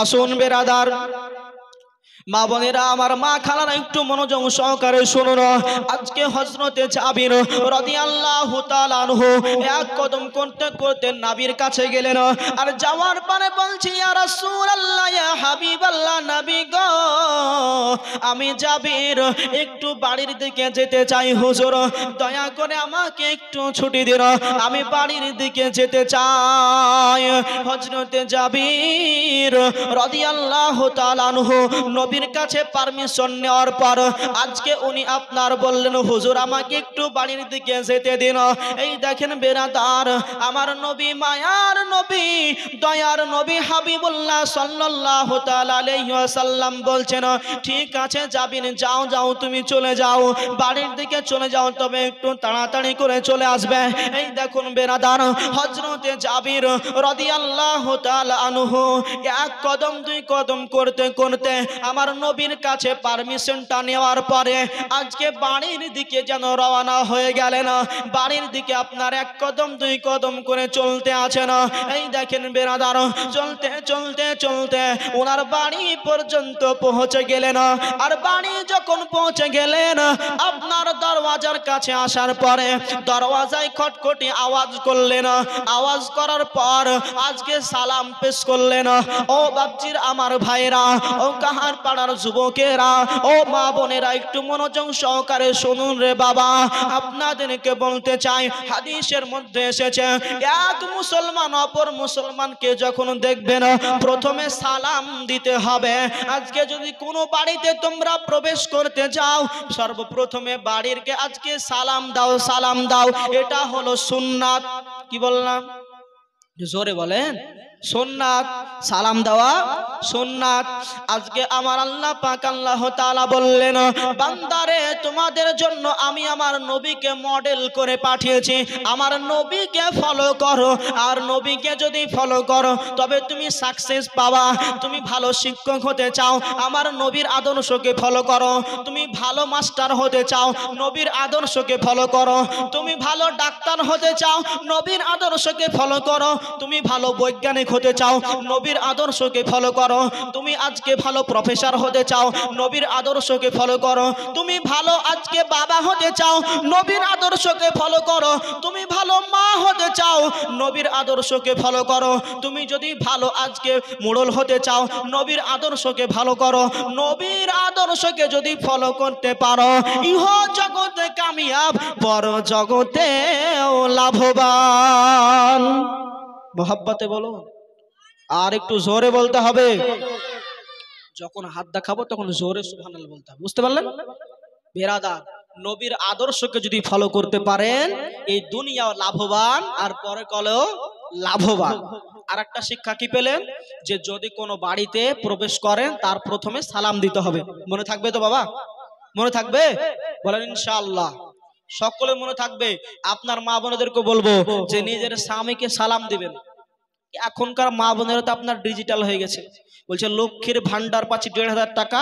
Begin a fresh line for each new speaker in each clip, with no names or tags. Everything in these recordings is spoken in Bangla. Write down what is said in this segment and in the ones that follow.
আসুন বেরাদার মা বোনেরা আমার, মা খালারা একটু মনোযোগ সহকারে শুনুন। আজকে হযরতে জাবির রাদিয়াল্লাহু তাআলা আনহু এক কদম করতে করতে নবীর কাছে গেলেন, আর যাওয়ার পরে বলছি, ইয়া রাসূলুল্লাহ, ইয়া হাবিবাল্লাহ, নবী গো, আমি জাবির একটু বাড়ির দিকে যেতে চাই হুজুর, দয়া করে আমাকে একটু ছুটি দিন, আমি বাড়ির দিকে যেতে চাই। হযরতে জাবির রাদিয়াল্লাহু তাআলা আনহু নবীর কাছে পারমিশন নেওয়ার পর আজকে উনি আপনার বললেন, হুজুর আমাকে একটু বাড়ির দিকে যেতে দিন। এই দেখেন বেরাদার, আমার নবী, মায়ার নবী, দয়ার নবী হাবিবুল্লাহ সাল্লাল্লাহু তাআলা আলাইহি ওয়াসাল্লাম বলছেন, ঠিক আছে জাবির, যাও যাও, তুমি চলে যাও, বাড়ির দিকে চলে যাও, তবে একটু তাড়াতাড়ি করে চলে আসবে। এই দেখুন বেরাদার, হযরতে জাবির রাদিয়াল্লাহু তাআলা আনহু এক কদম দুই কদম করতে করতে আমার নবীর কাছে পারমিশনটা নেওয়ার পরে আজকে বাড়ির দিকে যেন রওনা হয়ে গেলেন। বাড়ির দিকে আপনার এক কদম দুই কদম করে চলতে আছেন। এই দেখেন বেরাদার, চলতে চলতে চলতে ওনার বাড়ি পর্যন্ত পৌঁছে গেলেন। আর বাড়ি যখন পৌঁছে গেলেন, আপনার দরওয়াজার কাছে আসার পরে দরওয়াজায় খটখটি আওয়াজ করলেন। আওয়াজ করার পর আজকে সালাম পেশ করলেন। ও বাপজির আমার ভাইরা, ও কাহার পাড়ার যুবকেরা, ও মা বোনেরা, একটু মনোযোগ সহকারে শুনুন রে বাবা। আপনাদেরকে বলতে চাই, হাদিসের মধ্যে এসেছে, এক মুসলমান অপর মুসলমানকে যখন দেখবেন প্রথমে সালাম দিতে হবে। আজকে যদি কোনো বাড়িতে তোমরা প্রবেশ করতে যাও, সর্বপ্রথমে বাড়িরকে আজকে সালাম দাও, সালাম দাও, এটা হলো সুন্নাত। কি বললাম? জোরে বলেন, সুন্নাত। সালাম দেওয়া সুন্নাত। আজকে আমার আল্লাহ পাক আল্লাহ তাআলা বললেন, বান্দারে, তোমাদের জন্য আমি আমার নবীকে মডেল করে পাঠিয়েছি, আমার নবীকে ফলো করো। আর নবীকে যদি ফলো করো তবে তুমি সাকসেস পাবা। তুমি ভালো শিক্ষক হতে চাও, আমার নবীর আদর্শকে ফলো করো। তুমি ভালো মাস্টার হতে চাও, নবীর আদর্শকে ফলো করো। তুমি ভালো ডাক্তার হতে চাও, নবীর আদর্শকে ফলো করো। তুমি ভালো বৈজ্ঞানিক হতে চাও, নবীর আদর্শকে ফলো করো। তুমি আজকে ভালো প্রফেসর হতে চাও, নবীর আদর্শকে ফলো করো। তুমি ভালো আজকে বাবা হতে চাও, নবীর আদর্শকে ফলো করো। তুমি ভালো মা হতে চাও, নবীর আদর্শকে ফলো করো। তুমি যদি ভালো আজকে মোড়ল হতে চাও, নবীর আদর্শকে ফলো করো। নবীর আদর্শকে যদি ফলো করতে পারো, ইহ জগতে কামিয়াব, পর জগতেও লাভবান। মোহাব্বতে বলো, আর একটু জোরে বলতে হবে। যখন হাত দেখাবো তখন জোরে সুবহানাল্লাহ বলতে হবে, বুঝতে পারলেন বেরাদার? নবীর আদর্শকে যদি ফলো করতে পারেন, এই দুনিয়াও লাভবান আর পরে কলেও লাভবান। আর একটা শিক্ষা কি পেলেন, যে যদি কোনো বাড়িতে প্রবেশ করেন তার প্রথমে সালাম দিতে হবে। মনে থাকবে তো বাবা? মনে থাকবে? বলেন ইনশাআল্লাহ। সকলে মনে থাকবে। আপনার মা বোনেদেরকে বলবো যে নিজের স্বামীকে সালাম দিবেন। এখনকার মা বোনেরা তো আপনার ডিজিটাল হয়ে গেছে, বলছে লক্ষ্মীর ভান্ডার পাচ্ছি ১,৫০০ টাকা,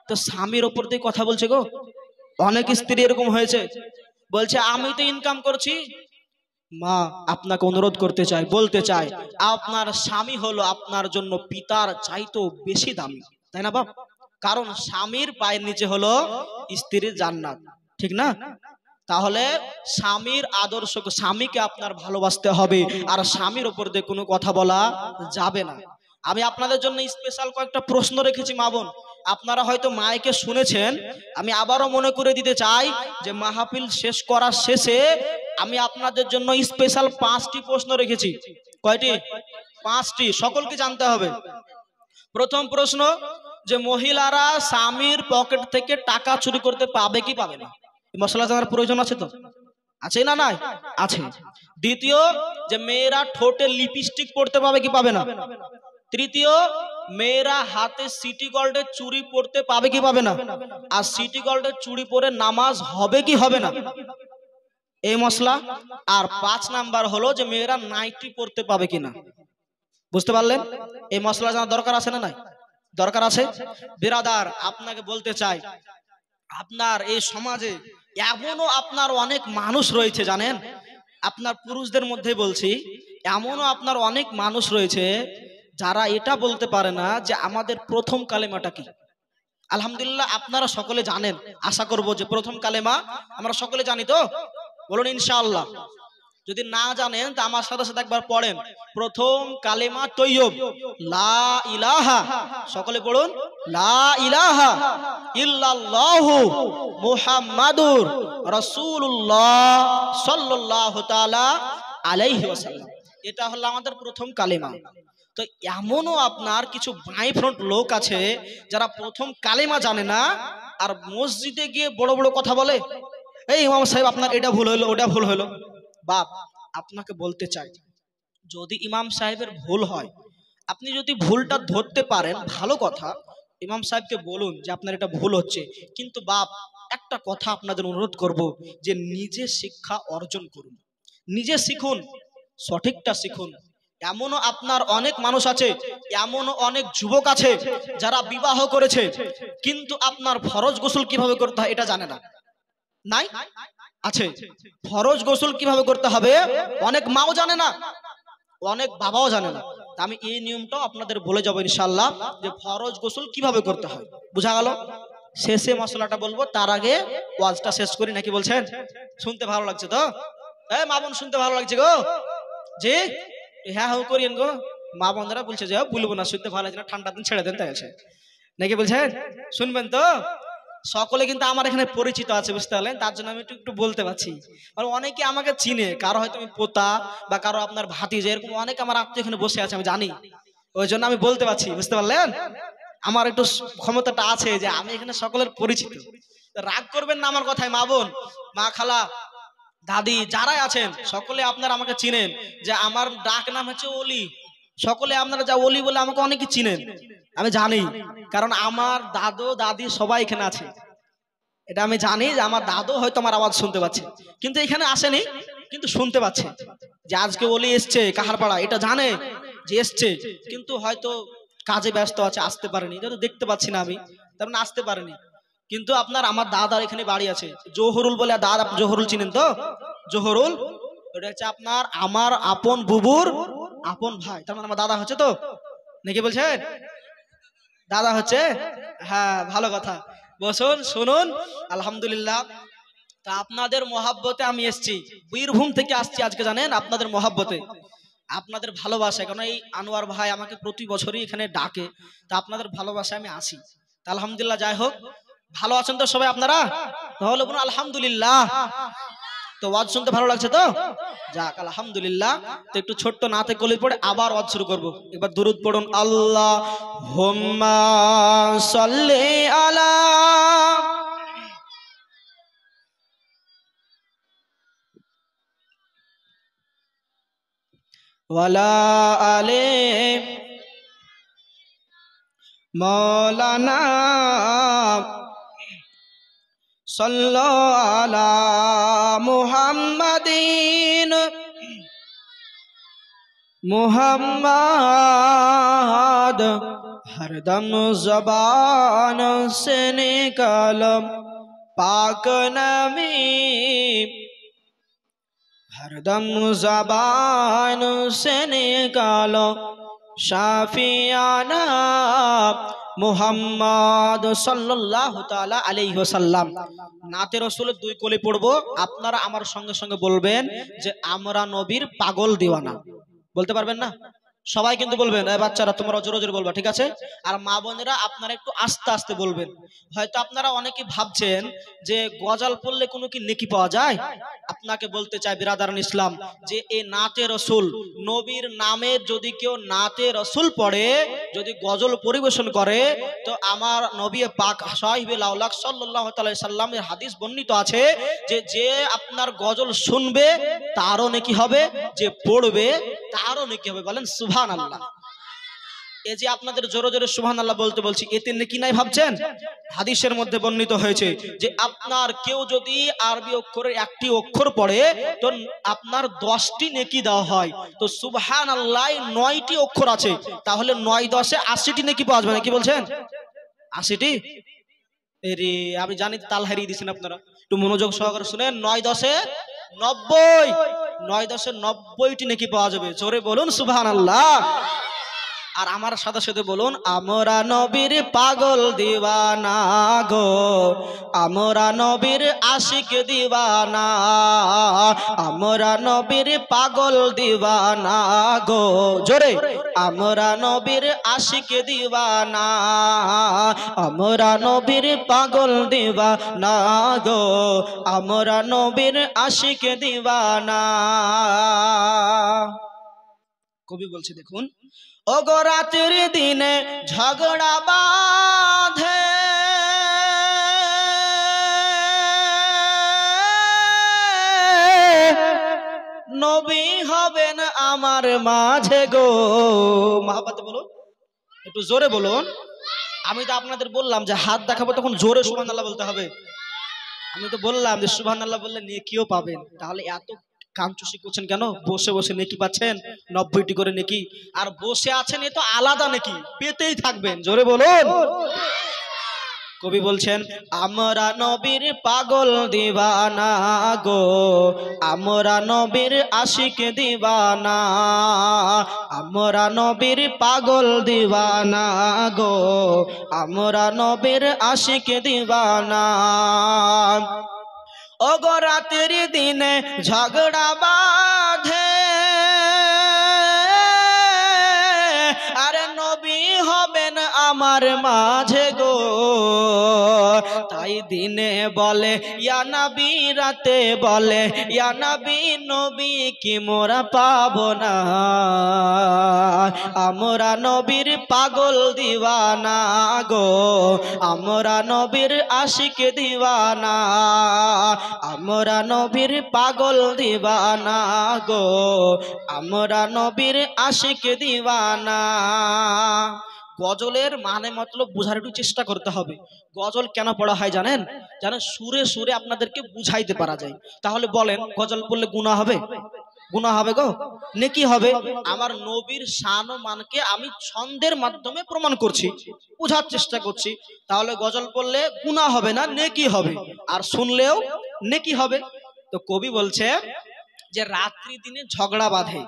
তো স্বামীর ওপর দিয়ে কথা বলছে গো। অনেক স্ত্রী এরকম হয়েছে, বলছে আমি তো ইনকাম করছি। মা আপনাকে অনুরোধ করতে চাই, বলতে চাই, আপনার স্বামী হলো আপনার জন্য পিতার চাইতেও বেশি দামি, তাই না বাপ? কারণ স্বামীর পায়ের নিচে হলো স্ত্রীর জান্নাত, ঠিক না? তাহলে স্বামীর আদর্শ, স্বামীকে আপনার ভালোবাসতে হবে, আর স্বামীর উপর দিয়ে কোনো কথা বলা যাবে না। আমি আপনাদের জন্য স্পেশাল কয়েকটা প্রশ্ন রেখেছি মা বোন, আপনারা হয়তো মাইকে শুনেছেন, আমি আবারও মনে করে দিতে চাই যে মাহফিল শেষ করার শেষে আমি আপনাদের জন্য স্পেশাল 5টি প্রশ্ন রেখেছি। কয়টি? 5টি, সকলকে জানতে হবে। প্রথম প্রশ্ন, যে মহিলারা স্বামীর পকেট থেকে টাকা চুরি করতে পাবে কি পাবে না? মশলা জানার প্রয়োজন আছে তো? আছে না? নাই আছে। দ্বিতীয়, যে মেয়েরা ঠোঁটে লিপস্টিক পরতে পাবে কি পাবে না? তৃতীয়, মেয়েরা হাতে সিটি গোল্ডের চুড়ি পরতে পাবে কি পাবে না? আর সিটি গোল্ডের চুড়ি পরে নামাজ হবে কি হবে না? এই মশলা। আর 5 নাম্বার হলো যে মেয়েরা নাইটি পরতে পাবে কিনা। বুঝতে পারলেন? এই মশলা জানা দরকার আছে না? নাই দরকার আছে। বিরাদার, আপনাকে বলতে চাই, আপনার এই সমাজে এমনও আপনার অনেক মানুষ রয়েছে জানেন, আপনার পুরুষদের মধ্যে বলছি, এমনও আপনার অনেক মানুষ রয়েছে যারা এটা বলতে পারে না যে আমাদের প্রথম কালেমাটা কি। আলহামদুলিল্লাহ আপনারা সকলে জানেন, আশা করব যে প্রথম কালেমা আমরা সকলে জানি তো, বলুন ইনশাআল্লাহ। যদি না জানেন তা আমার সাথে সাথে একবার পড়েন, প্রথম কালেমা তৈয়ব লা ইলাহা, সকলে পড়ুন লা ইলাহা ইল্লাল্লাহু মুহাম্মাদুর রাসূলুল্লাহ সাল্লাল্লাহু তাআলা আলাইহি ওয়াসাল্লাম। এটা হলো আমাদের প্রথম কালেমা। তো এমনও আপনার কিছু বাই ফ্রন্ট লোক আছে যারা প্রথম কালেমা জানে না, আর মসজিদে গিয়ে বড় বড় কথা বলে, এই ইমাম সাহেব আপনার এটা ভুল হলো, ওটা ভুল হলো। বাপ, আপনাকে বলতে চাই, যদি ইমাম সাহেবের ভুল হয়, আপনি যদি ভুলটা ধরতে পারেন ভালো কথা, ইমাম সাহেবকে বলুন যে আপনার এটা ভুল হচ্ছে। কিন্তু বাপ, একটা কথা আপনাদের অনুরোধ করব যে নিজে শিক্ষা অর্জন করুন, নিজে শিখুন, সঠিকটা শিখুন। এমনও আপনার অনেক মানুষ আছে, এমনও অনেক যুবক আছে যারা বিবাহ করেছে কিন্তু আপনার ফরজ গোসল কিভাবে করতে হয় এটা জানে না। নাই আছে, ফরজ গোসল কিভাবে করতে হবে অনেক মাও জানে না, অনেক বাবাও জানে না। আমি এই নিয়মটাও আপনাদের বলে যাবো ইনশাআল্লাহ, যে ফরজ গোসল কিভাবে করতে হয়। বুঝা গেল? শেষে মশলাটা বলবো, তার আগে ওয়াজটা শেষ করি, নাকি বলছেন? শুনতে ভালো লাগছে তো? মা বোন শুনতে ভালো লাগছে গো? জি হ্যাঁ হ্যাঁ করিয়েন গো। মা বোনরা বলছে যে বলবো না, শুনতে ভালো লাগছে না, ঠান্ডা দিন ছেড়ে দেন, তাই আছে নাকি বলছেন? শুনবেন তো? সকলে কিন্তু আমার এখানে পরিচিত আছে, বুঝতে পারলেন? তার জন্য আমি একটু একটু বলতে পারছি। আর অনেকে আমাকে চিনে, কারো হয়তো আমি পোতা বা কারো আপনার ভাতিজা, এরকম অনেক আমার আত্মীয় এখানে বসে আছে, আমি জানি, ওই জন্য আমি বলতে পারছি, বুঝতে পারলেন? আমার একটু ক্ষমতাটা আছে যে আমি এখানে সকলের পরিচিত। রাগ করবেন না আমার কথায়, মা বোন, মা খালা, দাদি যারাই আছেন সকলে আপনারা আমাকে চিনেন যে আমার ডাক নাম হচ্ছে অলি। সকলে আপনারা যা অলি বলে আমাকে অনেকে চিনেন, আমি জানি, কারণ আমার দাদু দাদি সবাই এখানে আছে। এটা আমি জানি যে আমার দাদু হয়তো আমার আওয়াজ শুনতে পাচ্ছে, কিন্তু এখানে আসেনি, কিন্তু শুনতে পাচ্ছে যে আজকে অলি এসছে কাহারপাড়া, এটা জানে যে এসছে, কিন্তু হয়তো কাজে ব্যস্ত আছে, আসতে পারেনি, যেহেতু দেখতে পাচ্ছি না আমি, তার মানে আসতে পারেনি। কিন্তু আপনার আমার দাদার এখানে বাড়ি আছে, জোহরুল বলে দাদা, জোহরুল চিনেন তো? জোহরুল, ওটা হচ্ছে আপনার আমার আপন বুবুর আপন ভাই, তার মানে আমার দাদা হচ্ছে তো, নাকি বলছেন? দাদা হচ্ছে, হ্যাঁ ভালো কথা। বসুন, শুনুন, আলহামদুলিল্লাহ। তা আপনাদের মহাব্বতে আমি এসছি, বীরভূম থেকে আসছি আজকে, জানেন, আপনাদের মহাব্বতে, আপনাদের ভালোবাসায়, কারণ এই আনোয়ার ভাই আমাকে প্রতি বছরই এখানে ডাকে, তা আপনাদের ভালোবাসায় আমি আসি। তা আলহামদুলিল্লাহ, যাই হোক, ভালো আছেন তো সবাই আপনারা? তাহলে বলুন আলহামদুলিল্লাহ। তো ওয়াজ শুনতে ভালো লাগছে তো? যাক আলহামদুলিল্লাহ। তো একটু ছোট্ট নাতে কলি পড়ে আবার ওয়াজ শুরু করব। এবার দুরূদ পড়ুন, আল্লাহুম্মা সাল্লি আলা ওয়ালা আলে মাওলানা সাল্লাল্লাহু আলা মুহাম্মাদিন मुहम्मद हरदम ज़बान से निकालो पाक नबी, हरदम ज़बान से निकालो शाफियाना मुहम्मद सल्लल्लाहु ताला अलैहि वसल्लम। नाते रसूल दुई कोले पढ़बो, आपनारा आमार संगे संगे बोलबेन जे आमरा नबीर पागल दीवाना। বলতে পারবেন না? সবাই কিন্তু বলবেন, বাচ্চারা তোমরা জোরে জোরে বলবা, ঠিক আছে? আর মা বোনেরা আপনারা একটু আস্তে আস্তে বলবেন। হয়তো আপনারা অনেকেই ভাবছেন যে গজল পড়লে কোনো কি নেকি পাওয়া যায়। আপনাকে বলতে চাই বিরাদারান ইসলাম, যে এই নাতে রসুল, নবীর নামে যদি কেউ নাতে রসুল পড়ে, যদি গজল পরিবেশন করে, তো আমার নবী পাক সাহিবে লাউলাক সাল্লাল্লাহু আলাইহি সাল্লামের হাদিস বর্ণিত আছে যে যে আপনার গজল শুনবে তারও নেকি হবে, যে পড়বে তারও নেকি হবে। বলেন সুবহানাল্লাহ। এই যে আপনাদের জোরে জোরে সুবহানাল্লাহ বলতে বলছি, এতে নেকি নাই ভাবছেন? হাদিসের মধ্যে বর্ণিত হয়েছে যে আপনার কেউ যদি আরবি অক্ষরের একটি অক্ষর পড়ে তো আপনার 10টি নেকি দেওয়া হয়। তো সুবহানাল্লাহ 9টি অক্ষর আছে, তাহলে 9 10 এ 80টি নেকি পাওয়া যাবে, নাকি বলছেন? 80টি? এরে আমি জানি তাল হারিয়ে দিয়েছেন আপনারা, একটু মনোযোগ সহকারে শুনেন। 9 10 এ 90, 9 10 এ 90টি নেকি পাওয়া যাবে। জোরে বলুন সুবহানাল্লাহ। আর আমার সাথে সাথে বলুন, আমরা নবীর পাগল দিওয়ানা গো, আমরা নবীর আশিক দিওয়ানা, আমরা নবীর পাগল দিওয়ানা গো, জোরে, আমরা নবীর আশিক দিওয়ানা, আমরা নবীর পাগল দিওয়ানা গো, আমরা নবীর আশিক দিওয়ানা। কবি বলছে দেখুন, ওগো রাতের দিনে ঝগড়া বাঁধে, নবী হবেন আমার মাঝে গো। মহাব্বতে বলুন, একটু জোরে বলুন। আমি তো আপনাদের বললাম যে হাত দেখাবো তখন জোরে সুবহানাল্লাহ বলতে হবে। আমি তো বললাম যে সুবহানাল্লাহ বললে নেকিও পাবেন, তাহলে এত কামচুষি করছেন কেন? বসে বসে নেকি পাচ্ছেন 90টি করে নেকি, আর বসে আছেন এ তো আলাদা নেকি, পেতেই থাকবেন। জোরে বলুন। কবি বলছেন, আমরা নবীর পাগল দিওয়ানা গো, আমরা নবীর আশিক দিওয়ানা, আমরা নবীর পাগল দিওয়ানা গো, আমরা নবীর আশিক দিওয়ানা। ওগো রাতের দিনে ঝগড়া বাঁধে, আরে নবী হবেন আমার মাঝে গো, তাই দিনে বলে ইয়া নবী, রাতে বলে ইয়া নবী, নবী কি মোরা পাবো না, আমরা নবীর পাগল দিওয়ানা গো, আমরা নবীর আশিক দিওয়ানা, আমরা নবীর পাগল দিওয়ানা গো, আমরা নবীর আশিক দিওয়ানা। গজলের মানে মতলব বুঝার একটু চেষ্টা করতে হবে। গজল কেন পড়া হয় জানেন? জানেন, সুরে সুরে আপনাদেরকে বুঝাইতে পারা যায়। তাহলে বলেন, গজল পড়লে গুনাহ হবে? গুনাহ হবে গো, নেকি হবে। আমার নবীর শান ও মানকে আমি ছন্দের মাধ্যমে প্রমাণ করছি, বুঝার চেষ্টা করছি। তাহলে গজল পড়লে গুনাহ হবে না, নেকি হবে, আর শুনলেও নেকি হবে। তো কবি বলছে যে রাত্রি দিনে ঝগড়া বাঁধে,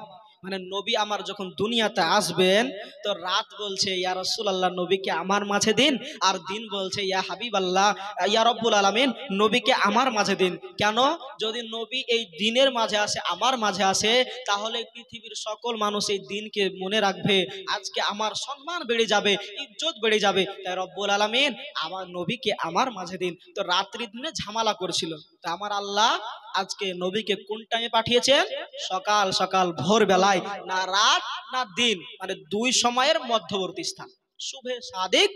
মানে নবী আমার যখন দুনিয়াতে আসবেন তো রাত বলছে ইয়া রাসূলুল্লাহ নবীকে আমার মাঝে দিন, আর দিন বলছে ইয়া হাবিবাল্লাহ ইয়া রব্বুল আলামিন নবীকে আমার মাঝে দিন। কেন? যদি নবী এই দিনের মাঝে আসে, আমার মাঝে আসে, তাহলে পৃথিবীর সকল মানুষ এই দিনকে মনে রাখবে, আজকে আমার সম্মান বেড়ে যাবে, ইজ্জত বেড়ে যাবে। তাই রব্বুল আলামিন আমার নবীকে আমার মাঝে দিন। তো রাত্রি দিনে ঝামেলা করেছিল, তো আমার আল্লাহ আজকে নবীকে কোন টাইমে পাঠিয়েছেন? সকাল সকাল ভোর বেলায়, না রাত না দিন, মানে দুই সময়ের মধ্যবর্তী স্থান, শুভে সাদিক,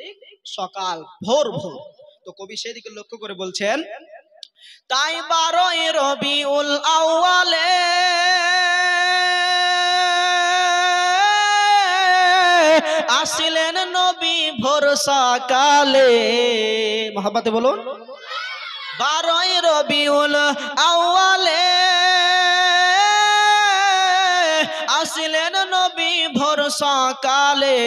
সকাল ভোর ভোর। তো কবি সেদিকে লক্ষ্য করে বলছেন, তাই 12ই রবিউল আউয়ালে আসিলেন নবী ভোর সকালে। মহাব্বতে বলুন, 12ই রবিউল আউয়ালে আসিলেন নবী ভোর সকালে,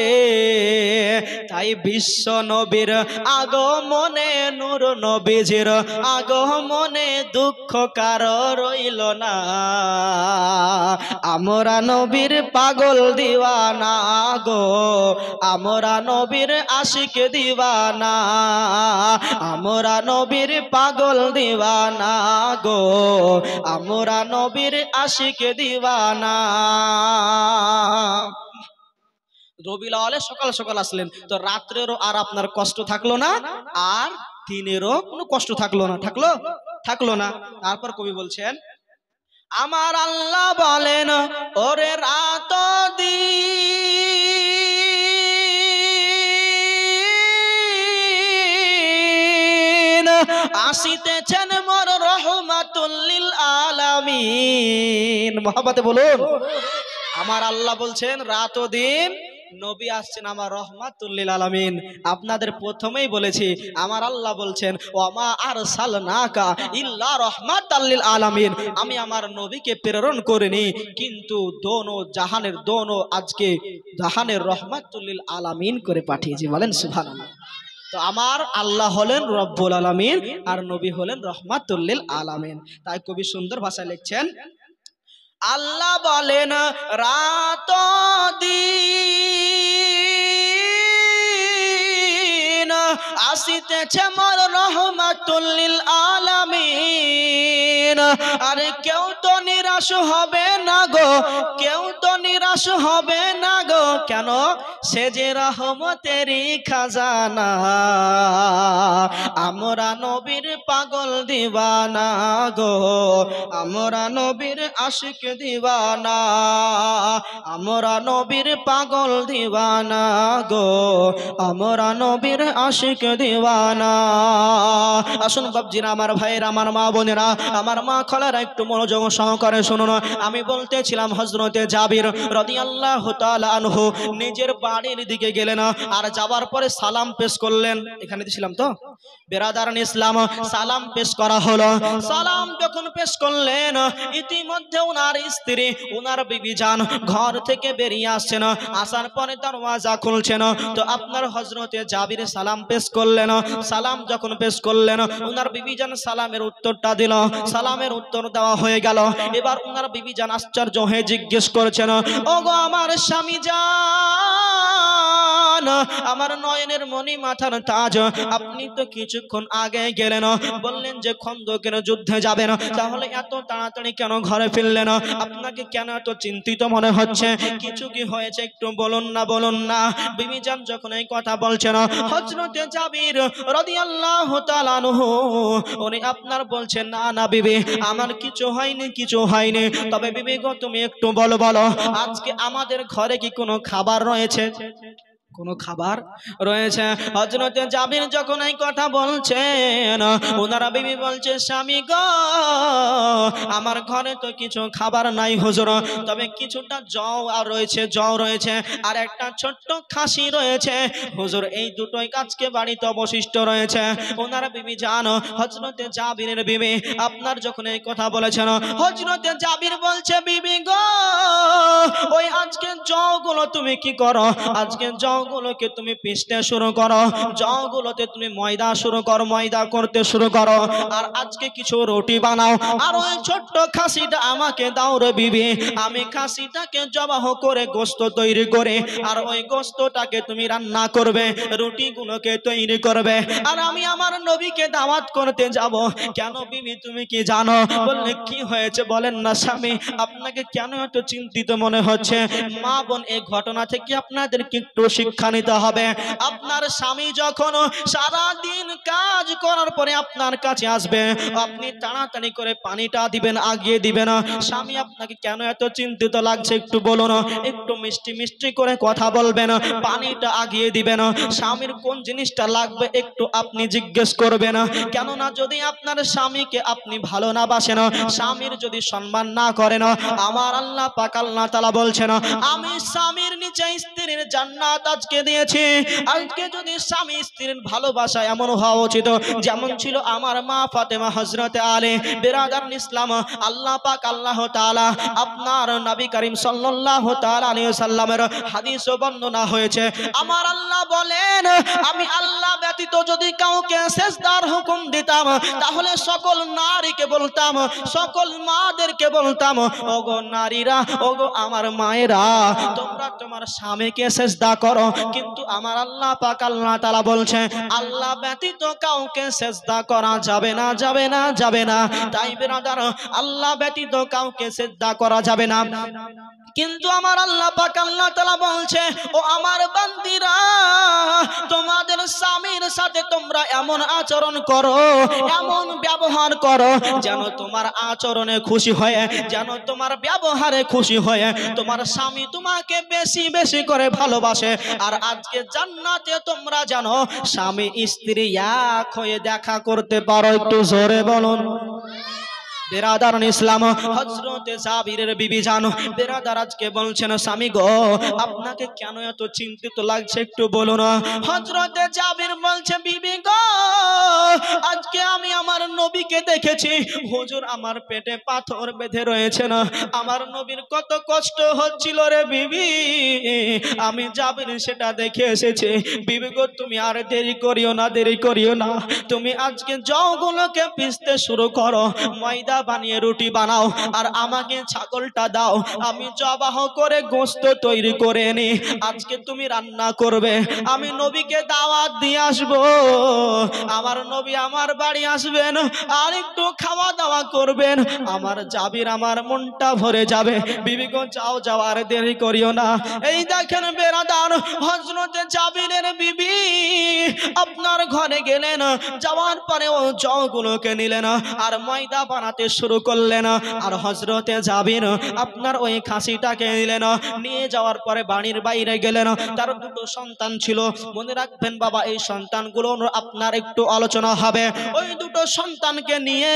তাই বিশ্ব নবীর আগমনে, নূর নবীজির আগমনে দুঃখ কারো রইল না, আমরা নবীর পাগল দিওয়ানা গো, আমরা নবীর আশিক দিওয়ানা, আমরা নবীর পাগল দিওয়ানা গো, আমরা নবীর আশিক দিওয়ানা। রবিউল আউয়ালে সকাল সকাল আসলেন, তো রাত্রেরও আর আপনার কষ্ট থাকলো না, আর দিনেরও কোনো কষ্ট থাকলো না, থাকলো না। তারপর কবি বলছেন, আমার আল্লাহ বলেন ওরে রাত দিন আসিতেছেন মোর রহমাতুল লিল আলামিন। মহাব্বতে বলুন, আমার আল্লাহ বলছেন রাত ও দিন নবী আসছেন আমার রহমাতুল লিল আলামিন। আপনাদের প্রথমেই বলেছি, আমার আল্লাহ বলছেন ওয়ামা আরসালনাকা ইল্লা রাহমাতাল লিল আলামিন, আমি আমার নবীকে প্রেরণ করিনি কিন্তু দোনো জাহানের, দোনো আজকে জাহানের রহমাতুল লিল আলামিন করে পাঠিয়েছি। বলেন সুবহানাল্লাহ। তো আমার আল্লাহ হলেন রব্বুল আলামিন, আর নবী হলেন রহমাতুল লিল আলামিন। তাই কবি সুন্দর ভাষায় লিখছেন, আল্লাহ বলেন রাত দিন আসিতেছে মোর রহমাতুল লিল আলামিন। আরে কেউ তো নিরাশ হবে না গো, কেউ তো নিরাশ হবে না গো, কেন? সে যে রহমতেরই খাজানা, আমরা নবীর পাগল দিওয়ানা গো, আমরা নবীর আশিক দিওয়ানা, আমরা নবীর পাগল দিওয়ানা গো, আমরা নবীর আশিক দিওয়ানা। আসুন বাবজিরা, আমার ভাইয়েরা, আমার মা বোনেরা, আমার মা খালারা, একটু মনোযোগ সহকারে শুনুন। আমি বলতেছিলাম হযরতে জাবির রাদিয়াল্লাহু তাআলা আনহু নিজের বাড়ির দিকে গেলেন, আর যাবার পরে সালাম পেশ করলেন। এখানে ছিলাম তো বেরাদারান ইসলাম, সালাম পেশ করা হলো। সালাম যখন পেশ করলেন, ইতিমধ্যে ওনার স্ত্রী, ওনার বিবি জান ঘর থেকে বেরিয়ে আসছেন। আসার পরে দরওয়াজা খুলছেন, তো আপনার হযরতে জাবির সালাম পেশ করলেন। সালাম যখন পেশ করলেন, ওনার বিবি জান সালামের উত্তরটা দিল। সালামের উত্তর দেওয়া হয়ে গেল। এবার ওনার বিবি জান আশ্চর্য হয়ে জিজ্ঞেস করছেন, ওগো আমার স্বামী জান, আমার নয়নের মণি মাথার তাজ, আপনি তো কিছুক্ষণ আগে গেলেন, বললেন যে খন্দকের যুদ্ধে যাবেন, তাহলে এত তাড়াতাড়ি কেন ঘরে ফিরলেন? আপনাকে কেন এত চিন্তিত মনে হচ্ছে? কিছু কি হয়েছে একটু বলুন না, বলুন না। বিবি জান যখন এই কথা বলছেন, হযরতে জাবির রাদিয়াল্লাহু তাআলা আনহু উনি আপনার বলছেন, না না বিবি, আমার কিছু হয়নি, কিছু হয়নি। তবে বিবি গো, তুমি একটু বলো, আজকে আমাদের ঘরে কি কোনো খাবার রয়েছে? কোনো খাবার রয়েছে? হযরতে জাবির যখন এই কথা বলছেন, ওনারা বিবি বলছে, স্বামী গো, আমার ঘরে তো কিছু খাবার নাই হুজুর, তবে কিছুটা জও আর রয়েছে, জও রয়েছে, আর একটা ছোট্ট খাসি রয়েছে হুজুর, এই দুটোই আজকে বাড়িতে অবশিষ্ট রয়েছে। ওনারা বিবি জানো, হযরতে জাবিরের বিবি আপনার যখন এই কথা বলেছেন, হযরতে জাবির বলছে, বিবি গো, ওই আজকে জওগুলো তুমি কি করো? আজকে জওগুলোকে তুমি পিষতে শুরু করো, জওগুলোতে তুমি ময়দা শুরু করো, ময়দা করতে শুরু করো, আর আজকে কিছু রুটি বানাও, আর ওই ছোট্ট খাসিটা আমাকে দাও রে বিবি, আমি খাসিটাকে জবাহ করে গোশত তৈরি করে, আর ওই গোশতটাকে তুমি রান্না করবে, রুটিগুলোকে তৈরি করবে, আর আমি আমার নবীকে দাওয়াত করতে যাব। কেন বিবি, তুমি কি জানো? বললে, কি হয়েছে বলেন না স্বামী, আপনাকে কেন এত চিন্তিত মনে হচ্ছে? মা বোন, এই ঘটনা থেকে আপনাদেরকে একটু শিক্ষা নিতে হবে। আপনার স্বামী যখন সারা দিন কাজ করার পরে আপনার কাছে আসবে, আপনি তাড়াতাড়ি করে পানিটা দিবেন, আগিয়ে দিবেন। স্বামী আপনাকে কেন এত চিন্তিত লাগছে একটু বলুন, একটু মিষ্টি মিষ্টি করে কথা বলবেন, পানিটা আগিয়ে দিবেন। স্বামীর কোন জিনিসটা লাগবে একটু আপনি জিজ্ঞেস করবেন, কেননা যদি আপনার স্বামীকে আপনি ভালো না বাসেন, স্বামীর যদি সম্মান না করেন, আমার আল্লাহ পাক আল্লাহ তাআলা বলছেন, আমি স্বামীর নিচে স্ত্রীর জান্নাত আজকে দিয়েছি। আজকে যদি স্বামী স্ত্রীর ভালোবাসা এমন হওয়া উচিত যেমন ছিল আমার মা ফাতেমা, হযরতে আলী, বিরাদারান ইসলাম, আল্লাহ পাক আল্লাহ তাআলা আপনার নবী করিম সাল্লাল্লাহু তাআলা আলাইহি ওয়াসাল্লামের হাদিসে বর্ণনা হয়েছে, আমার আল্লাহ বলেন, আমি আল্লাহ ব্যতীত যদি কাউকে সিজদার হুকুম দিতাম, তাহলে সকল নারীকে বলতাম, সকল মাদেরকে বলতাম, ওগো নারীরা, ওগো আমার মায়েরা, তোমরা তোমার স্বামীকে সিজদা করো। কিন্তু আমার আল্লাহ পাক আল্লাহ তাআলা বলছে, আল্লাহ ব্যতীত কাউকে সিজদা করা যাবে না, যাবে না, যাবে না। তাই বিরাদার, আল্লাহ ব্যতীত কাউকে সিজদা করা যাবে না। কিন্তু আমার আল্লাহ পাক আল্লাহ তাআলা বলছে, ও আমার বান্দীরা, তোমাদের স্বামীর সাথে তোমরা এমন আচরণ করো, এমন ব্যবহার করো, যেন তোমার আচরণে খুশি হয়ে, যেন তোমার ব্যবহারে খুশি হয়ে তোমার স্বামী তোমাকে বেশি বেশি করে ভালোবাসে। আর আজকে জান্নাতে তোমরা জানো স্বামী স্ত্রী এক হয়ে দেখা করতে পারো। একটু জোরে বলুন। বিরাদারান ইসলাম, হযরতে জাবিরের বিবি জানো, বিরাদার আজকে বলছেন, স্বামী গো, আপনাকে কেন এত চিন্তিত লাগছে একটু বলুন। হযরতে জাবির বলছে, বিবি গো, আজকে আমি আমার নবীকে দেখেছি হুজুর, আমার পেটে পাথর বেঁধে রয়েছে না, আমার নবীর কত কষ্ট হচ্ছিল রে বিবি, আমি জাবির সেটা দেখে এসেছি। বিবি গো, তুমি আর দেরি করিও না, দেরি করিও না, তুমি আজকে জওগুলোকে পিষতে শুরু করো, ময়দা ময়দা বানিয়ে রুটি বানাও আর আমাকে ছাগলটা দাও, আমি জবাহ করে গোশত তৈরি করে নি, আজকে তুমি রান্না করবে, আমি নবীকে দাওয়াত দিয়ে আসবো, আমার নবী আমার বাড়ি আসবেন আর একটু খাওয়া দাওয়া করবেন, আমার জাবির আমার মনটা ভরে যাবে। বিবি গো যাও যাও, আর দেরি করিও না। এই দেখেন বেরাদার, হযরতে জাবিরের বিবি আপনার ঘরে গেলেন, যাওয়ার পরে ও জগুলোকে নিলেন আর ময়দা বানাতে শুরু করলেন। আর হযরতে জাবির আপনার ওই খাসিটাকে নিলেন, নিয়ে যাওয়ার পরে বাড়ির বাইরে গেলেন। তার দুটো সন্তান ছিল, মনে রাখবেন বাবা এই সন্তানগুলো আপনার একটু আলোচনা হবে। ওই দুটো সন্তানকে নিয়ে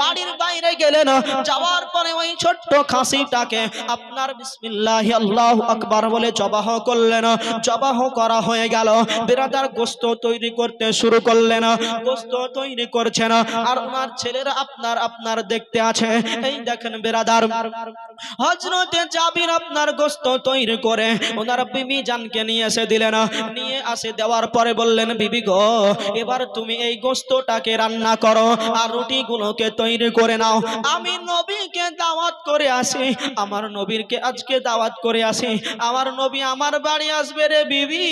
বাড়ির বাইরে গেলেন, যাওয়ার পরে ওই ছোট্ট খাসিটাকে আপনার বিসমিল্লাহি আল্লাহু আকবার বলে জবাহ করলেন। জবাহ করা হয়ে গেল, বিরাদার গোশত তৈরি করতে শুরু করলেন। গোশত তৈরি করছেন আর ওনার ছেলেরা আপনার দেখতে আছে। এই দেখেন বিরাদার, হযরতে জাবির আপনার গোশত তৈরি করে ওনার বিবি জানকে নিয়ে এসে দিলেন। নিয়ে আসে দেওয়ার পরে বললেন, বিবি গো এবার তুমি এই গোশতটাকে রান্না করো আর রুটিগুলোকে তৈরি করে নাও, আমি নবীকে দাওয়াত করে আসি, আমার নবীরকে আজকে দাওয়াত করে আসি, আমার নবী আমার বাড়ি আসবে রে বিবি,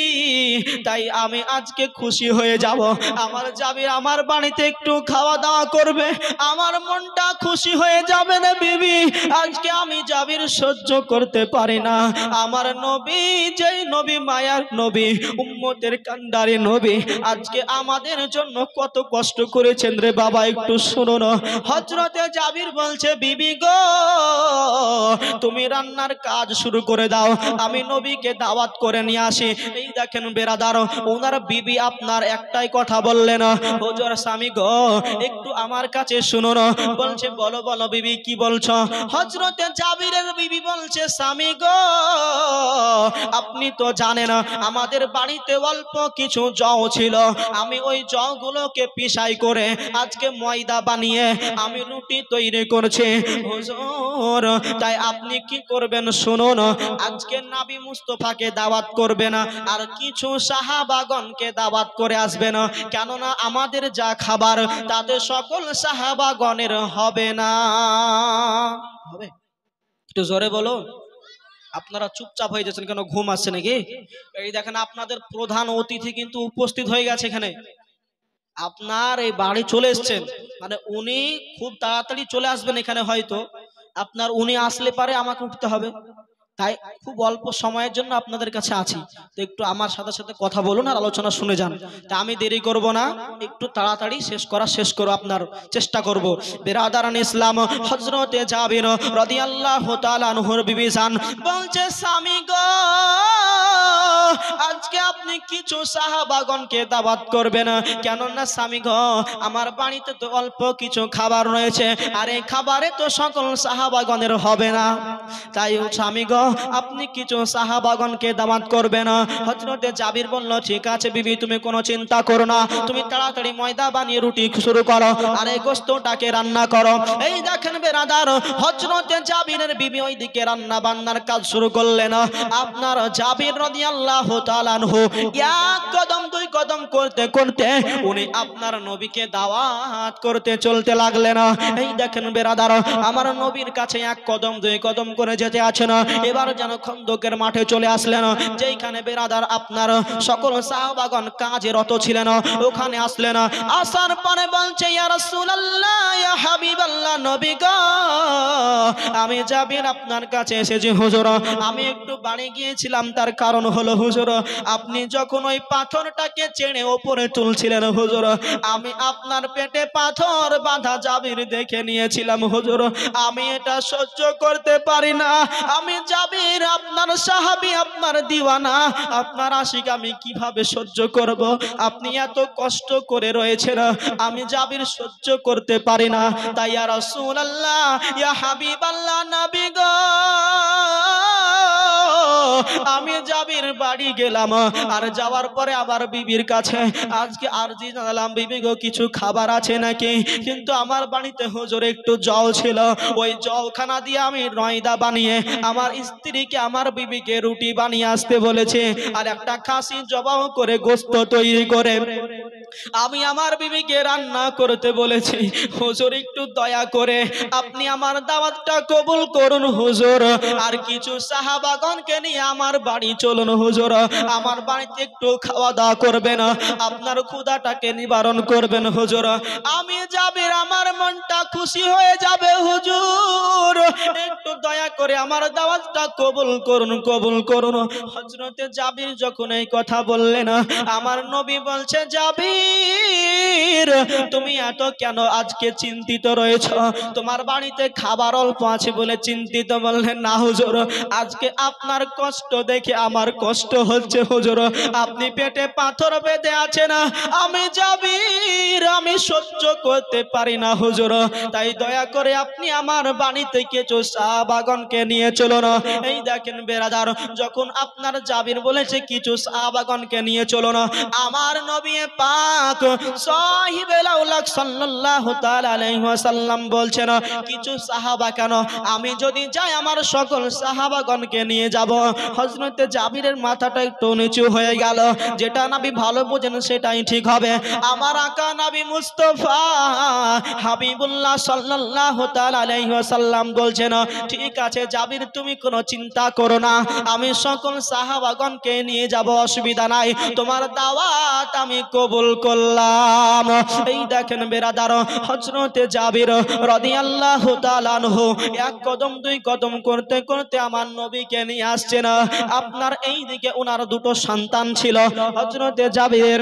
তাই আমি আজকে খুশি হয়ে যাব, আমার জাবির আমার বাড়িতে একটু খাওয়া দাওয়া করবে, আমার মনটা খুশি হয়ে যাবে রে বিবি, আজকে আমি জাবির সহ্য করতে পারি না, আমার নবী যেই নবী মায়ার নবী উম্মতের কান্ডারি নবী আজকে আমাদের জন্য কত কষ্ট করেছেন রে বাবা, একটু শুনো না। হযরতে জাবির বলছে, বিবি গো তুমি রান্নার কাজ শুরু করে দাও, আমি নবীকে দাওয়াত করে নিয়ে আসি। এই দেখেন বেরাদার, ওনার বিবি আপনার একটাই কথা বললেন, হুজুর স্বামী গো একটু আমার কাছে শুনো না। বলছে বলো বলো বিবি কি বলছো? হযরতে জাবিরের বিবি বলছে, স্বামী গো আপনি তো জানেন আমাদের বাড়িতে অল্প কিছু জও ছিল, আমি ওই জগুলোকে পিষাই করে আজকে ময়দা বানিয়ে আমি রুটি তৈরি করছি হুজুর, তাই আপনি কি করবেন শুনুন, আজকে নবী মুস্তাফাকে দাওয়াত করবেন আর কিছু সাহাবাগণকে দাওয়াত করে আসবেন, কেননা আমাদের যা খাবার তাতে সকল সাহাবাগণের হবে না। হবে? একটু জোরে বলো। আপনারা চুপচাপ হয়ে যাচ্ছেন কেন, ঘুম আসছে নাকি? এই দেখেন আপনাদের প্রধান অতিথি কিন্তু উপস্থিত হয়ে গেছে এখানে, আপনার এই বাড়ি চলে এসেছেন, মানে উনি খুব তাড়াতাড়ি চলে আসবেন এখানে, হয়তো আপনার উনি আসলে পারে আমাকে উঠতে হবে, তাই খুব অল্প সময়ের জন্য আপনাদের কাছে আছি, তো একটু আমার সাথে সাথে কথা বলুন আর আলোচনা শুনে যান। তা আমি দেরি করব না, একটু তাড়াতাড়ি শেষ করো আপনার চেষ্টা করব। বিরাদারান ইসলাম, হযরতে জাবির রাদিয়াল্লাহু তাআলা আনহুর বিবি জান বলছে, স্বামী গো আজকে আপনি কিছু সাহাবাগণকে দাওয়াত করবেন, কেননা স্বামী গো আমার বাড়িতে তো অল্প কিছু খাবার রয়েছে আর এই খাবারে তো সকল সাহাবাগণের হবে না, তাই স্বামী গো আপনি কিছু সাহাবাগণকে দাওয়াত করবেন। হযরতে জাবির বলল, ঠিক আছে বিবি তুমি কোনো চিন্তা করো না, তুমি তাড়াতাড়ি ময়দা বানিয়ে রুটি শুরু করো আর এই গোশতটাকে রান্না করো। এই দেখেন বেরাদার, হযরতে জাবিরের বিবি ওইদিকে রান্না বান্নার কাজ শুরু করলেন। আপনার জাবির রাদিয়াল্লাহু তাআলা আনহু এক কদম দুই কদম করতে করতে উনি আপনার নবীকে দাওয়াত করতে চলতে লাগলেন। এই দেখেন বেরাদার, আমার নবীর কাছে এক কদম দুই কদম করে যেতে আছে না, এবার যেন খন্দকের মাঠে চলে আসলেন, যেখানে বেরাদার আপনার সকল সাহাবাগণ কাজে রত ছিলেন, ওখানে আসলেন। আসার পরে বলছে, ইয়া রাসূলুল্লাহ ইয়া হাবিবাল্লাহ, নবী গো আমি জাবির আপনার কাছে এসেছি হুজুর, আমি একটু বাড়ি গিয়েছিলাম, তার কারণ হলো হুজুর আপনি যখন ওই পাথরটাকে চেড়ে ওপরে তুলছিলেন হুজুর, আমি আপনার পেটে পাথর বাঁধা জাবির দেখে নিয়েছিলাম হুজুর, আমি এটা সহ্য করতে পারি না, আমি জাবির আপনার সাহাবী আপনার দিওয়ানা আপনার আশিক, আমি কিভাবে সহ্য করব, আপনি এত কষ্ট করে রয়েছেন, আমি জাবির সহ্য করতে পারি না, তাই ইয়া রাসূলুল্লাহ ইয়া হাবিবাল্লাহ, নবী গো আমি জাবির বাড়ি গেলাম, আর যাওয়ার পরে আবার বিবির কাছে আজকে আরজি জানালাম, বিবি গো কিছু খাবার আছে নাকি? কিন্তু আমার বাড়িতে হুজুর একটু জল ছিল, ওই জলখানা দিয়ে আমি রয়দা বানিয়ে আমার স্ত্রীকে আমার বিবিকে রুটি বানিয়ে আসতে বলেছে, আর একটা খাসি জবাও করে গোশত তৈরি করে আমি আমার বিবিকে রান্না করতে বলেছি। হুজুর একটু দয়া করে আপনি আমার দাওয়াতটা কবুল করুন হুজুর, আর কিছু সাহাবাগণকে নিয়ে আমার বাড়ি চলুন হুজুর, আমার বাড়িতে একটু খাওয়া দাওয়া করবেন, আপনার ক্ষুধাটাকে নিবারণ করবেন হুজুর। আমি জাবির আমার মনটা খুশি হয়ে যাবে হুজুর, একটু দয়া করে আমার দাওয়াতটা কবুল করুন, কবুল করুন। হযরতে জাবির যখন এই কথা বললেন, আমার নবী বলছে, জাবির তুমি এত কেন আজকে চিন্তিত রয়েছ? তোমার বাড়িতে খাবার অল্প আছে বলে চিন্তিত? বললেন, না হুজুর, আজকে আপনার কষ্ট দেখে আমার কষ্ট হচ্ছে হুজুর। আপনি পেটে পাথর বেঁধে আছেন, আমি জাবির আমি সহ্য করতে পারি না হুজুর, তাই দয়া করে আপনি আমার বাড়িতে কিছু সাহাবাগণকে নিয়ে চলুন। এই দেখেন বেরাদার, যখন আপনার জাবির বলেছে কিছু সাহাবাগণকে নিয়ে চলুন, আমার নবী পাক সাহিবুল আউলাক সাল্লাল্লাহু তাআলা আলাইহি ওয়াসাল্লাম বলছেন, কিছু সাহাবা কেন, আমি যদি যাই আমার সকল সাহাবাগণকে নিয়ে যাব। হযরতে জাবিরের মাথাটা একটু নিচু হয়ে গেল, যেটা নবী ভালো বোঝেন সেটাই ঠিক হবে। আমার আকা নবী মুস্তাফা হাবিবুল্লাহ সাল্লাল্লাহু তাআলা আলাইহি ওয়াসাল্লাম বলছেন, ঠিক আছে জাবির তুমি কোনো চিন্তা করো না, আমি সকল সাহাবাগণকে নিয়ে যাব, অসুবিধা নাই, তোমার দাওয়াত আমি কবুল করলাম। এই দেখেন বেরাদার, হযরতে জাবির রাদিয়াল্লাহু তাআলা আনহু এক কদম দুই কদম করতে করতে আমার নবীকে নিয়ে আসছেন। আপনার এই দিকে ওনার দুটো সন্তান ছিল, হযরতে জাবির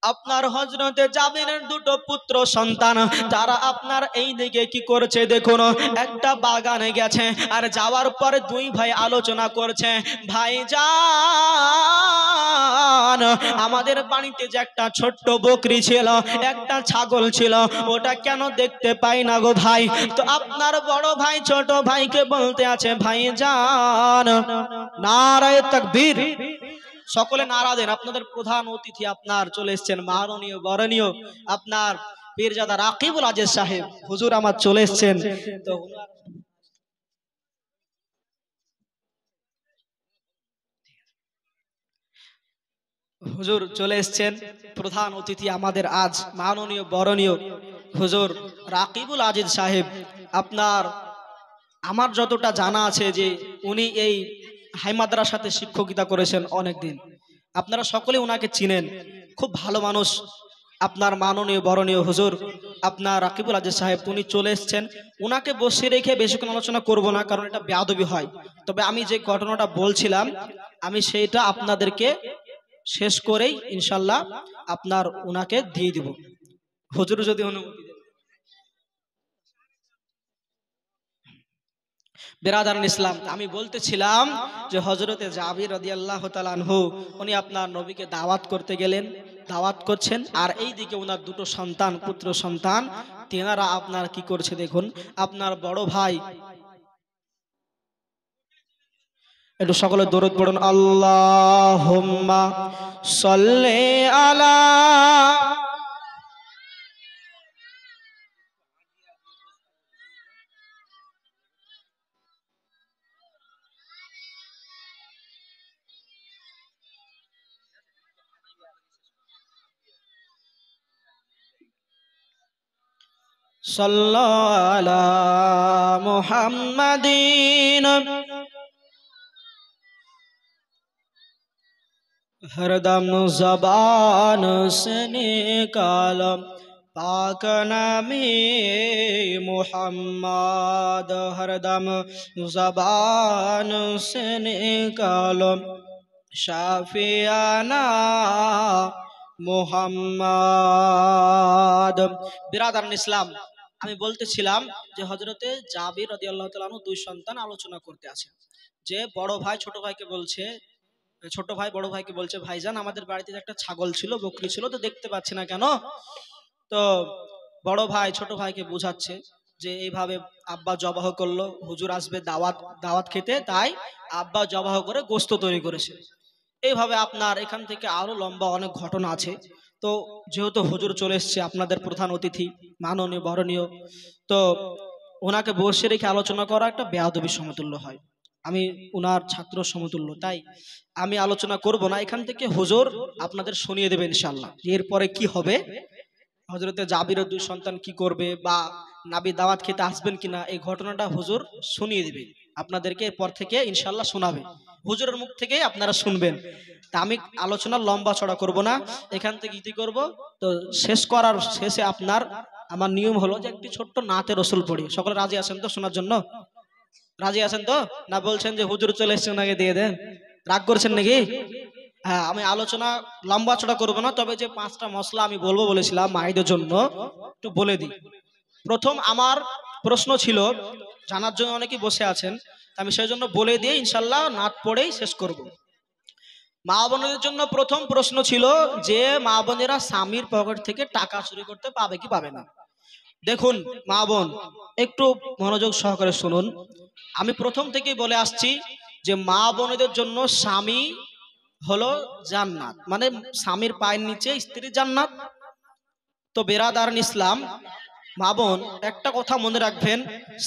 আপনার হযরতে জাবিরের দুটো পুত্র সন্তান, তারা আপনার এই দিকে কি করছে দেখুন, একটা বাগানে গেছে, আর যাওয়ার পরে দুই ভাই আলোচনা করছে, ভাইজান আমাদের বাড়িতে যে একটা ছোট্ট বকরি ছিল, একটা ছাগল ছিল, ওটা কেন দেখতে পাই না গো ভাই? তো আপনার বড় ভাই ছোট ভাইকে বলতে আছে, ভাইজান নারায়ে তাকবীর, সকলে নারা দেন। আপনাদের প্রধান অতিথি আপনার চলে এসেছেন, মাননীয় বরণীয় আপনার পীরজাদা রাকিবুল আজিজ সাহেব হুজুর আমার চলে এসেছেন। তো হুজুর চলে এসেছেন, প্রধান অতিথি আমাদের আজ মাননীয় বরণীয় হুজুর রাকিবুল আজিজ সাহেব। আপনার আমার যতটা জানা আছে যে উনি এই হাই মাদ্রাসাতে শিক্ষকতা করেছেন অনেক দিন, আপনারা সকলে ওনাকে চিনেন, খুব ভালো মানুষ। আপনার মাননীয় বরণীয় হুজুর আপনার রাকিবুল আজিজ সাহেব উনি চলে এসেছেন, ওনাকে বসিয়ে রেখে বেশিক্ষণ আলোচনা করব না, কারণ এটা বেয়াদবি হয়। তবে আমি যে ঘটনাটা বলছিলাম আমি সেইটা আপনাদেরকে শেষ করেই ইনশাল্লাহ আপনার ওনাকে দিয়ে দিব, হুজুর যদি অনুমতি দেন। বিরাদারান ইসলাম, আমি বলতেছিলাম যে হযরতে জাবির রাদিয়াল্লাহু তাআলা আনহু উনি আপনার নবীকে দাওয়াত করতে গেলেন, দাওয়াত করছেন, আর এই দিকে ওনার দুটো সন্তান পুত্র সন্তান তেনারা আপনার কি করছে দেখুন। আপনার বড় ভাই, একটু সকলে দরুদ পড়ুন, আল্লাহুম্মা সাল্লি আলা সাল্লাল্লাহু আলা মুহাম্মাদিন। हरदम ज़बान से निकाल पाक नामे मुहम्मद, हरदम ज़बान से निकाल शाफियाना মুহাম্মদ। বিরাদারান ইসলাম, আমি বলতেছিলাম যে হযরতে জাবির রাদিয়াল্লাহু তাআলা আনহু দুই সন্তান আলোচনা করতে আছে, যে বড় ভাই ছোট ভাইকে বলছে, ছোট ভাই বড় ভাইকে বলছে, ভাইজান আমাদের বাড়িতে একটা ছাগল ছিল, বকরি ছিল, তো দেখতে পাচ্ছি না কেন? তো বড় ভাই ছোট ভাইকে বোঝাচ্ছে, যে এইভাবে আব্বা জবাহ করলো, হুজুর আসবে দাওয়াত দাওয়াত খেতে, তাই আব্বা জবাহ করে গোশত তৈরি করেছে। এইভাবে আপনার এখান থেকে আরো লম্বা অনেক ঘটনা আছে। তো যেহেতু হুজুর চলে এসছে, আপনাদের প্রধান অতিথি, মাননীয় বরণীয়, তো ওনাকে বসে রেখে আলোচনা করা একটা বেয়াদবি সমতুল্য হয়। আমি উনার ছাত্র সমতুল্য, তাই আমি আলোচনা করব না। এখান থেকে হুজুর আপনাদের শুনিয়ে দেবে ইনশাআল্লাহ এরপরে কি হবে, হযরতে জাবিরের দুই সন্তান কি করবে, বা নাবি দাওয়াত খেতে আসবেন কিনা, এই ঘটনাটা হুজুর শুনিয়ে দিবে আপনাদেরকে। এরপর থেকে ইনশাআল্লাহ শোনাবে, হুজুরের মুখ থেকে আপনারা শুনবেন। তা আমি আলোচনা লম্বা চড়া করব না, এখান থেকে ইতি করব। তো শেষ করার শেষে আপনার আমার নিয়ম হলো যে একটি ছোট্ট নাতে রসুল পড়ি। সকলে রাজি আছেন তো শোনার জন্য? রাজি আছেন তো? না বলছেন যে হুজুর চলে এসছে ওনাকে দিয়ে দেন? রাগ করছেন নাকি? হ্যাঁ, আমি আলোচনা লম্বা চড়া করবো না, তবে যে 5টা মশলা আমি বলবো বলেছিলাম মায়েদের জন্য, একটু বলে দিই। প্রথম আমার প্রশ্ন ছিল, জানার জন্য অনেকেই বসে আছেন, আমি সেই জন্য বলে দিয়ে ইনশাল্লাহ নাত পড়েই শেষ করব। মা বোনদের জন্য প্রথম প্রশ্ন ছিল যে মা বোনেরা স্বামীর পকেট থেকে টাকা চুরি করতে পাবে কি পাবে না। দেখুন মা বোন, একটু মনোযোগ সহকারে শুনুন। আমি প্রথম থেকেই বলে আসছি যে মা বোনদের জন্য স্বামী হলো জান্নাত, মানে স্বামীর পায়ের নিচে স্ত্রীর জান্নাত। তো বেরাদার ইসলাম, মা বোন একটা কথা মনে রাখবেন,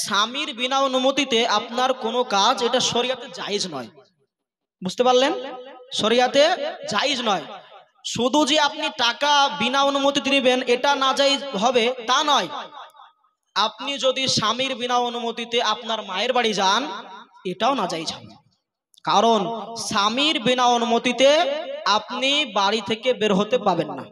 স্বামীর বিনা অনুমতিতে আপনার কোনো কাজ এটা শরিয়াতে জায়েজ নয়। বুঝতে পারলেন? শরিয়াতে জায়েজ নয়। শুধু যে আপনি টাকা বিনা অনুমতিতে নেবেন এটা নাজায়েজ হবে তা নয়। আপনি যদি স্বামীর বিনা অনুমতিতে আপনার মায়ের বাড়ি যান, এটাও নাজায়েজ হবে। কারণ স্বামীর বিনা অনুমতিতে আপনি বাড়ি থেকে বের হতে পাবেন না।